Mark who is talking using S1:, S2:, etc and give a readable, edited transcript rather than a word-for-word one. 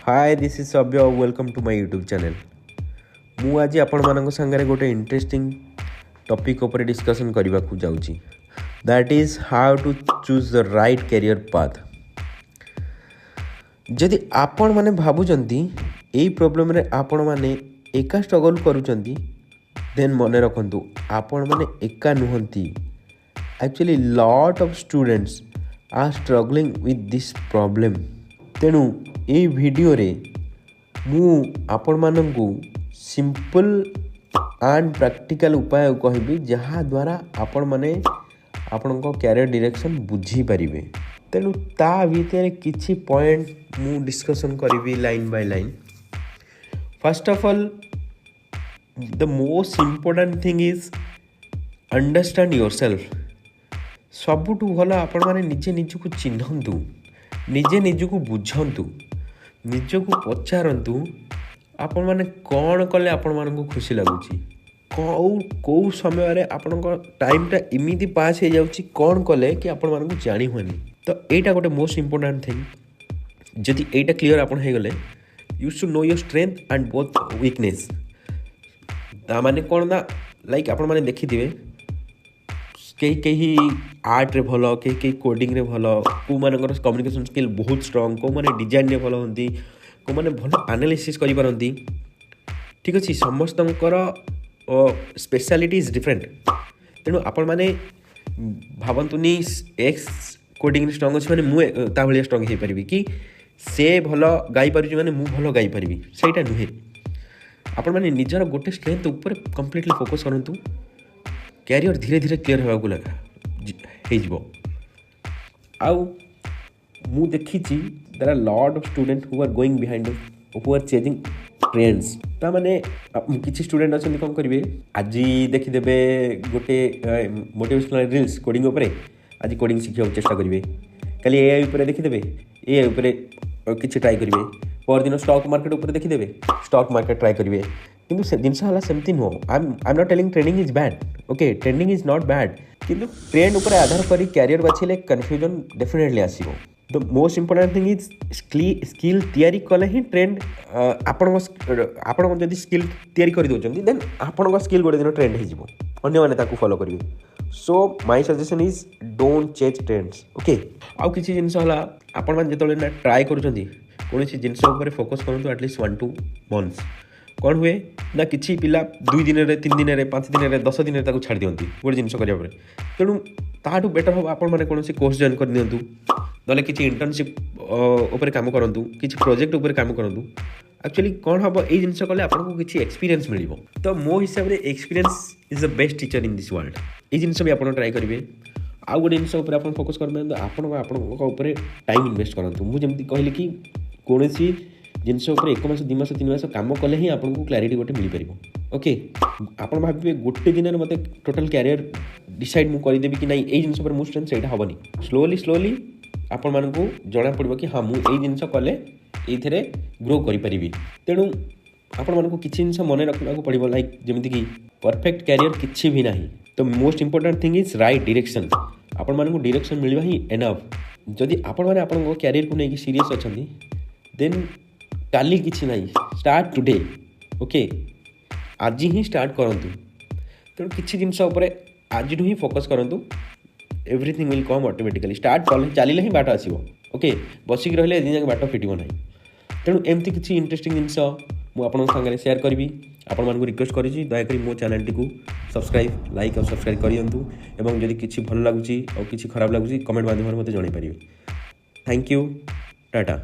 S1: Hi this is Sabhya welcome to my YouTube channel. मु आज आपण मानक संगे गोटे इंटरेस्टिंग टॉपिक ऊपर डिस्कशन करने को जाऊँगी that is how to choose the right career path. जदि आपण माने भाबुचंती एई प्रॉब्लम रे आपण माने एका स्ट्रगल करूचंती देन मने रखंतु आपण माने एका नुहंती। Actually lot of students are struggling with this problem. तेणु ये वीडियो रे मु आपण मानंकु सिंपल एंड प्रैक्टिकल उपाय कहबी जहाँ द्वारा आपण माने आपण को कैरियर डायरेक्शन बुझी पारिबे। तेणु ता भीतर किछि पॉइंट मु डिस्कशन करिवि line by line. First of all the most important thing is understand yourself. सबुठु भल आपण माने निजे निजको चिन्हंतु, निजे निजको बुझंतु, निजको पचारंतु आपण माने कौन कले आपण मानकु खुशी लगुची, कौ समय रे आपण टाइमटा इमिति पास हो जाउची, कौन कले कि आपण मानकु जानी हुआनी। तो एटा गोटे मोस्ट इम्पोर्टेंट थिंग। जदि एटा क्लियर आपण हो गले you should know your strength and both weakness. ता माने कौन ना लाइक आपण माने देखिथिबे कहीं आर्ट रे भल, कहीं कोडिंग रे भल, को मानकर कम्युनिकेशन स्किल बहुत स्ट्रॉन्ग, को माने डिजाइन रे भल होंती, को माने भल एनालिसिस करि पारंती। ठीक अछि, समस्तंकर स्पेशलिटी इज डिफरेंट। तेणु आपण माने भावंतुनी एक्स कोडिंग स्ट्रॉन्ग अछि माने मु ता भलिया स्ट्रॉन्ग हे परिबी कि से भल गाई पारुछि माने मु भल गाई परिबी, सेटा नुहे। आपण माने निजर गोटे स्ट्रेंथ ऊपर कंप्लीटली फोकस करंतु, कैरियर धीरे धीरे क्लियर होगा लगा हो। आउ मु देखी there are lot of student who are going behind, who are chasing trends. ता माने किछि स्टूडेंट अछन कोन करिवे, आज देखि देबे गोटे मोटिवेशनल रील्स कोडिंग ऊपर, आज कोडिंग सिखिया चेष्टा करिवे, खाली एआई ऊपर देखि देबे, एआई ऊपर किछि ट्राई करिवे, पर दिन स्टॉक मार्केट ऊपर देखि देबे, स्टॉक मार्केट ट्राई करिवे। किंतु से जिनस हला सेमती नो। I am not telling trending is bad, okay trending is not bad, किंतु ट्रेंड ऊपर आधार करी कैरियर बाछिले कन्फ्यूजन डेफिनेटली आसीबो। The most important thing is skill तैयारी कले ही ट्रेंड आपण जदि स्किल तैयारी करि दोचंती देन आपण स्किल गोटे दिन ट्रेंड हो जिवो, अन्य माने ताकू फॉलो करिवे। So my suggestion is don't chase trends, okay. आउ किछि जिनस हला आपण माने जतले ना ट्राई करूचंती कोनोसी जिनस ऊपर फोकस करंतु एटलीस्ट 1-2 मंथ्स। कौन हुए ना किसी पिला 2 दिन रे 3 दिन रे 5 दिन रे 10 दिन रे ताकू छाड़ दियंती गोटे जिनस करिया परे। तेणु ताठू बेटर हो आपण माने कोनोसी कोर्स जॉइन कर दियंतु, नले किछि इंटर्नशिप ऊपर काम करंतु, किछि प्रोजेक्ट ऊपर काम करंतु। एक्चुअली कौन हम ए जिनस कले आपको किछि एक्सपीरियंस मिलिबो। तो मो हिसाब रे experience is the best teacher in this world. ए जिनस भी आपण ट्राई करिवे। आउ गोटे जिनस ऊपर आपण फोकस करबे, आपण ऊपर टाइम इन्वेस्ट करंतु। मु जेमति कहली कि कोनोसी जिनस ऊपर 1 मास 2 मास 3 मास काम कले ही आपको क्लारिटी गोटे मिल पार। ओके, आपन भाबे गोटे दिन मते टोटल कैरियर डिसाइड मु कर देबी कि नहीं ए जिनस ऊपर मु स्ट्रेंथ सेटा हबनी। स्लोली आपन मान को जणा पड़बो कि हां मु ए जिनस कले एथिरे ग्रो करि परिबी। तेणु आपन मान को किछि जिनस मने रखना को पड़िबो, लाइक जेमिति कि परफेक्ट कैरियर किछि भी नाही। तो most important thing is right direction. आपन मान को डायरेक्शन मिलबा ही एनफ। जदि आपन माने आपन को कैरियर को नै कि सीरियस अछंती देन काली किछि नाही, स्टार्ट टुडे, ओके। आज ही स्टार्ट करंतु। तेणु किछि जिनस ऊपर आज ही फोकस करंतु, everything will come automatically. Start चलिले ही बाट आसीबो, ओके। बसिक रहले दिन जाके बाट फिटिबो नाही। तेणु एमती किछि इंटरेस्टिंग जिनस मु आपन संगे शेयर करबी। आपण मानकु रिक्वेस्ट करिछि दया करी मो चैनल टिकु सब्सक्राइब, लाइक और सब्सक्राइब करियंतु। एवं जदि किछि भल लागुछि और किछि खराब लागुछि कमेंट माध्यम रे मते जणाइ परिबे। Thank you, Tata.